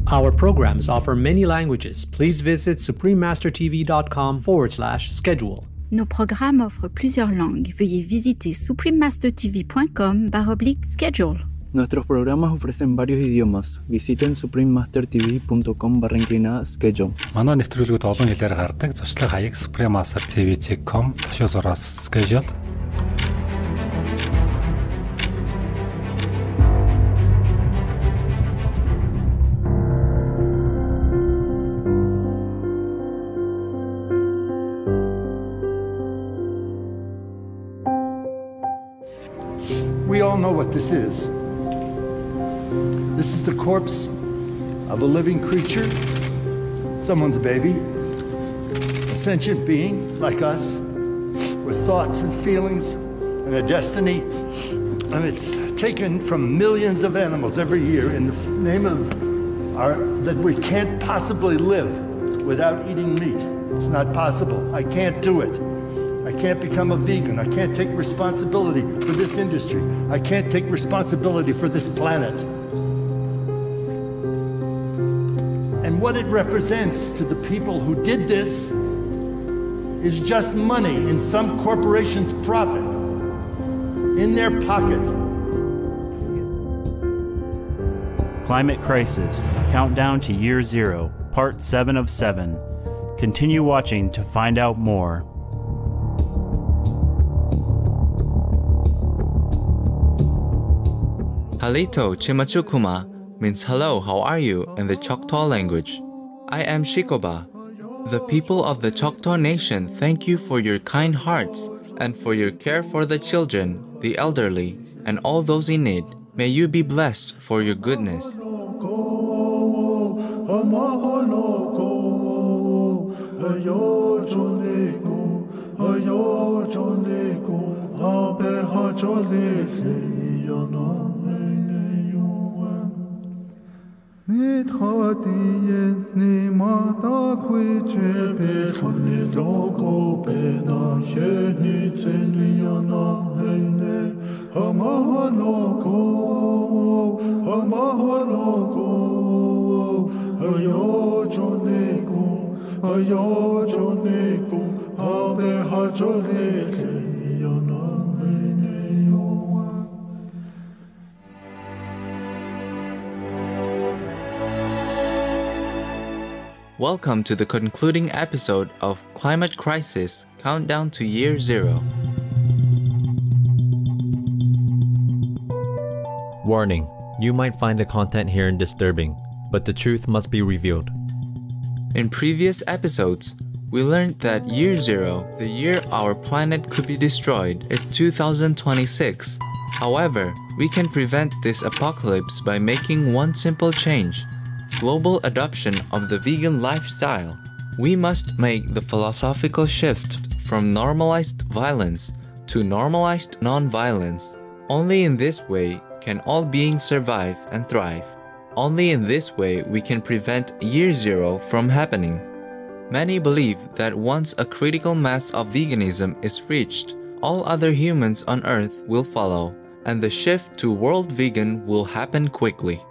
Our programs offer many languages. Please visit suprememastertv.com/schedule. Nos programmes offrent plusieurs langues. Veuillez visiter suprememastertv.com/schedule. Nuestros programas ofrecen varios idiomas. Visiten suprememastertv.com/schedule. Манай нэвтрүүлгүүд олон хэлээр гардаг. Зочлог хаяг suprememastertv.com/schedule. We all know what this is. This is the corpse of a living creature, someone's baby, a sentient being like us, with thoughts and feelings and a destiny. And it's taken from millions of animals every year in the name of that we can't possibly live without eating meat. It's not possible. I can't do it. I can't become a vegan. I can't take responsibility for this industry. I can't take responsibility for this planet. And what it represents to the people who did this is just money in some corporation's profit, in their pocket. Climate Crisis, Countdown to Year Zero, Part 7 of 7. Continue watching to find out more. Halito Chimachukuma means hello, how are you in the Choctaw language. I am Shikoba. The people of the Choctaw Nation thank you for your kind hearts and for your care for the children, the elderly, and all those in need. May you be blessed for your goodness. Welcome to the concluding episode of Climate Crisis, Countdown to Year Zero. Warning, you might find the content here disturbing, but the truth must be revealed. In previous episodes, we learned that Year Zero, the year our planet could be destroyed, is 2026. However, we can prevent this apocalypse by making one simple change: global adoption of the vegan lifestyle. We must make the philosophical shift from normalized violence to normalized non-violence. Only in this way can all beings survive and thrive. Only in this way we can prevent Year Zero from happening. Many believe that once a critical mass of veganism is reached, all other humans on Earth will follow, and the shift to world vegan will happen quickly.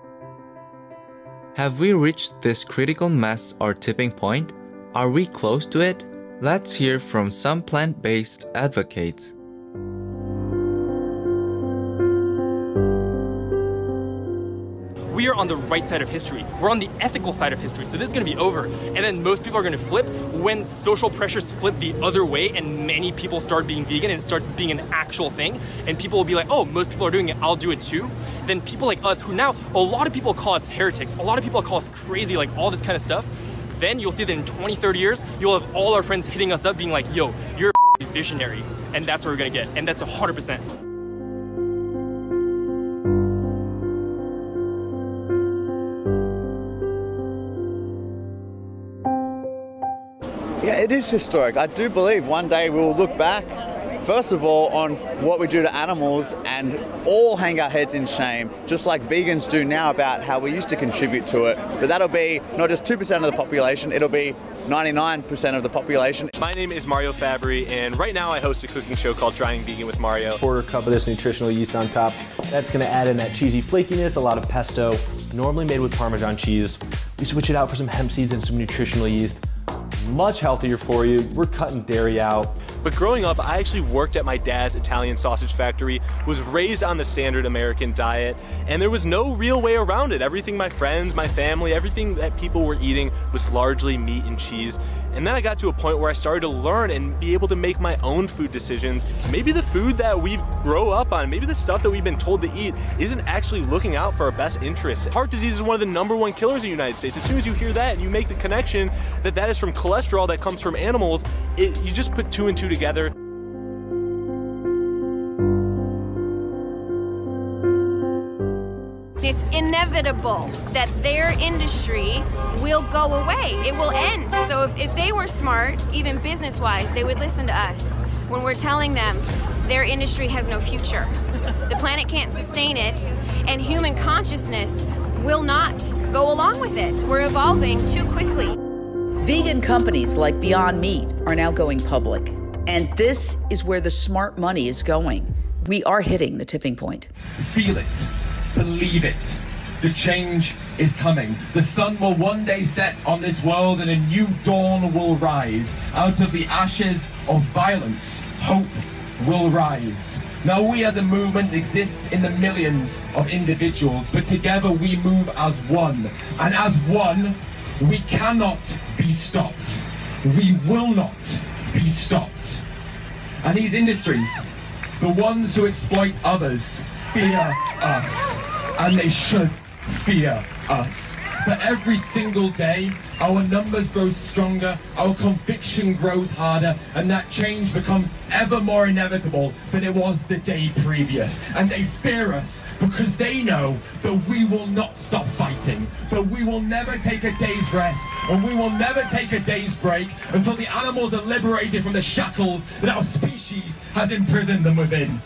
Have we reached this critical mass or tipping point? Are we close to it? Let's hear from some plant-based advocates. We are on the right side of history. We're on the ethical side of history. So this is going to be over. And then most people are going to flip when social pressures flip the other way and many people start being vegan and it starts being an actual thing. And people will be like, oh, most people are doing it, I'll do it too. Then people like us, who now, a lot of people call us heretics. A lot of people call us crazy, like all this kind of stuff. Then you'll see that in 20, 30 years, you'll have all our friends hitting us up being like, yo, you're a visionary. And that's what we're going to get. And that's 100%. Yeah, it is historic. I do believe one day we will look back, first of all, on what we do to animals and all hang our heads in shame, just like vegans do now about how we used to contribute to it. But that'll be not just 2% of the population, it'll be 99% of the population. My name is Mario Fabry, and right now I host a cooking show called Trying Vegan with Mario. Quarter cup of this nutritional yeast on top. That's going to add in that cheesy flakiness, a lot of pesto, normally made with Parmesan cheese. We switch it out for some hemp seeds and some nutritional yeast. Much healthier for you. We're cutting dairy out. But growing up, I actually worked at my dad's Italian sausage factory, was raised on the standard American diet, and there was no real way around it. Everything my friends, my family, everything that people were eating was largely meat and cheese. And then I got to a point where I started to learn and be able to make my own food decisions. Maybe the food that we grow up on, maybe the stuff that we've been told to eat isn't actually looking out for our best interests. Heart disease is one of the #1 killers in the United States. As soon as you hear that and you make the connection that that is from cholesterol that comes from animals, you just put 2 and 2 together. It's inevitable that their industry will go away. It will end. So if they were smart, even business-wise, they would listen to us when we're telling them their industry has no future. The planet can't sustain it, and human consciousness will not go along with it. We're evolving too quickly. Vegan companies like Beyond Meat are now going public, and this is where the smart money is going. We are hitting the tipping point. Feel it. Believe it. The change is coming. The sun will one day set on this world and a new dawn will rise. Out of the ashes of violence, hope will rise. Now we as a movement exist in the millions of individuals, but together we move as one. And as one, we cannot be stopped. We will not be stopped. And these industries, the ones who exploit others, fear us. And they should fear us. But every single day, our numbers grow stronger, our conviction grows harder, and that change becomes ever more inevitable than it was the day previous. And they fear us because they know that we will not stop fighting, that we will never take a day's rest, and we will never take a day's break until the animals are liberated from the shackles that our species has imprisoned them within.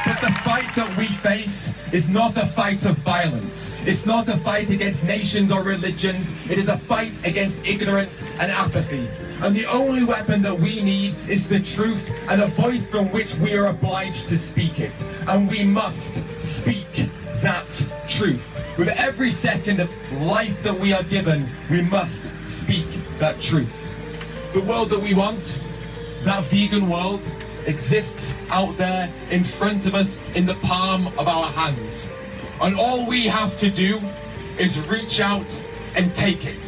But the fight that we face is not a fight of violence. It's not a fight against nations or religions. It is a fight against ignorance and apathy. And the only weapon that we need is the truth and a voice from which we are obliged to speak it. And we must speak that truth. With every second of life that we are given, we must speak that truth. The world that we want, that vegan world, exists out there in front of us in the palm of our hands. And all we have to do is reach out and take it.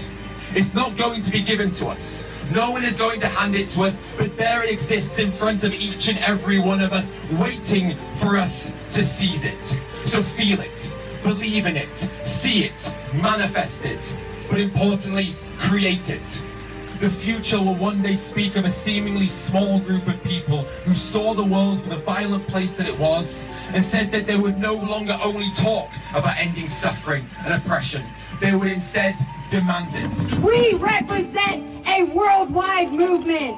It's not going to be given to us. No one is going to hand it to us, but there it exists in front of each and every one of us, waiting for us to seize it. So feel it, believe in it, see it, manifest it, but importantly, create it. The future will one day speak of a seemingly small group of people who saw the world for the violent place that it was and said that they would no longer only talk about ending suffering and oppression. They would instead demand it. We represent a worldwide movement,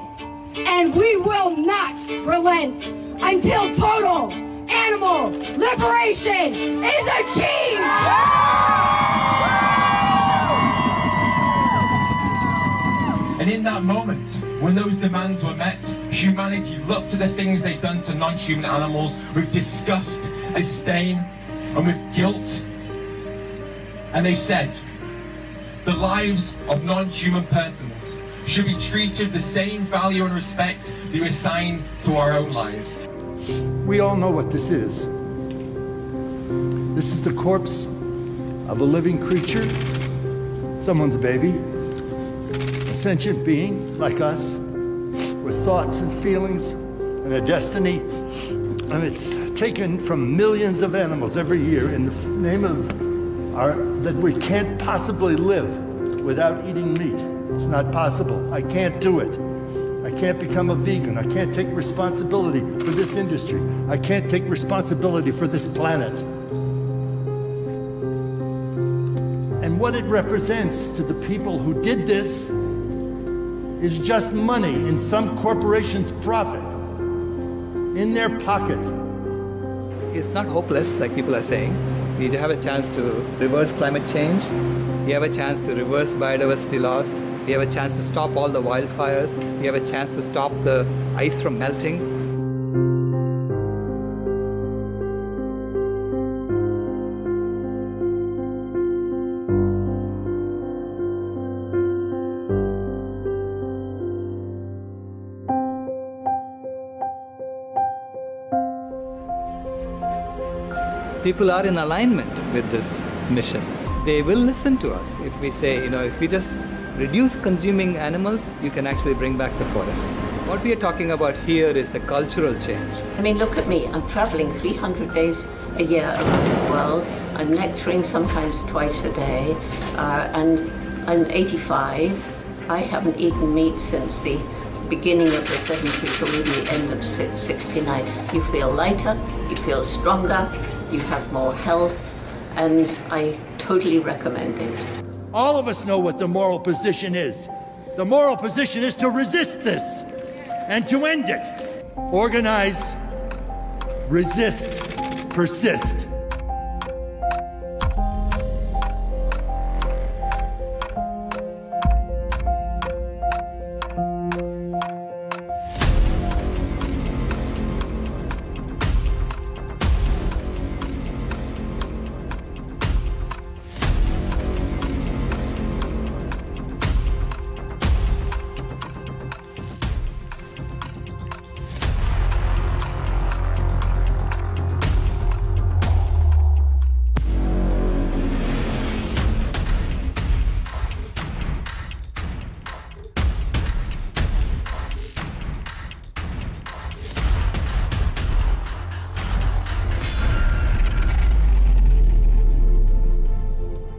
and we will not relent until total animal liberation is achieved! And in that moment, when those demands were met, humanity looked to the things they'd done to non-human animals with disgust, disdain, and with guilt. And they said, the lives of non-human persons should be treated with the same value and respect that we assign to our own lives. We all know what this is. This is the corpse of a living creature, someone's baby, a sentient being like us, with thoughts and feelings and a destiny. And it's taken from millions of animals every year in the name of that we can't possibly live without eating meat. It's not possible. I can't do it. I can't become a vegan. I can't take responsibility for this industry. I can't take responsibility for this planet. And what it represents to the people who did this is just money in some corporation's profit, in their pocket. It's not hopeless, like people are saying. We have a chance to reverse climate change. We have a chance to reverse biodiversity loss. We have a chance to stop all the wildfires. We have a chance to stop the ice from melting. people are in alignment with this mission. They will listen to us if we say, if we just reduce consuming animals, you can actually bring back the forest. What we are talking about here is a cultural change. I mean, look at me. I'm traveling 300 days a year around the world. I'm lecturing sometimes twice a day, and I'm 85. I haven't eaten meat since the beginning of the 70s or even the end of 69. You feel lighter, you feel stronger, you have more health, and I totally recommend it. All of us know what the moral position is. The moral position is to resist this and to end it. Organize, resist, persist.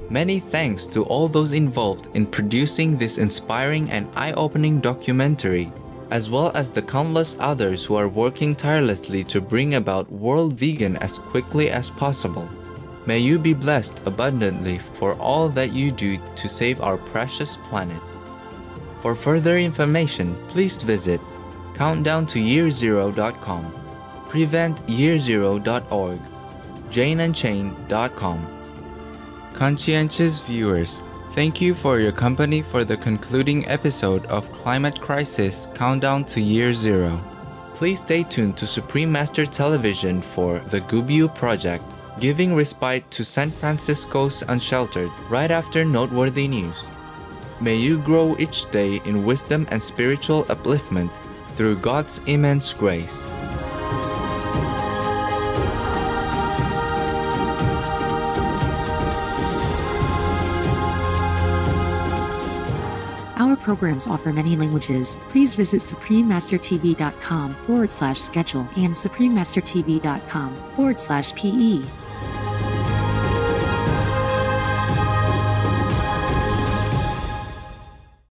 Many thanks to all those involved in producing this inspiring and eye-opening documentary, as well as the countless others who are working tirelessly to bring about World Vegan as quickly as possible. May you be blessed abundantly for all that you do to save our precious planet. For further information, please visit countdowntoyear0.com, preventyear0.org, janeandchain.com. Conscientious viewers, thank you for your company for the concluding episode of Climate Crisis Countdown to Year Zero. Please stay tuned to Supreme Master Television for the Gubiu Project, giving respite to San Francisco's unsheltered right after noteworthy news. May you grow each day in wisdom and spiritual upliftment through God's immense grace. Our programs offer many languages. Please visit suprememastertv.com/schedule and suprememastertv.com/PE.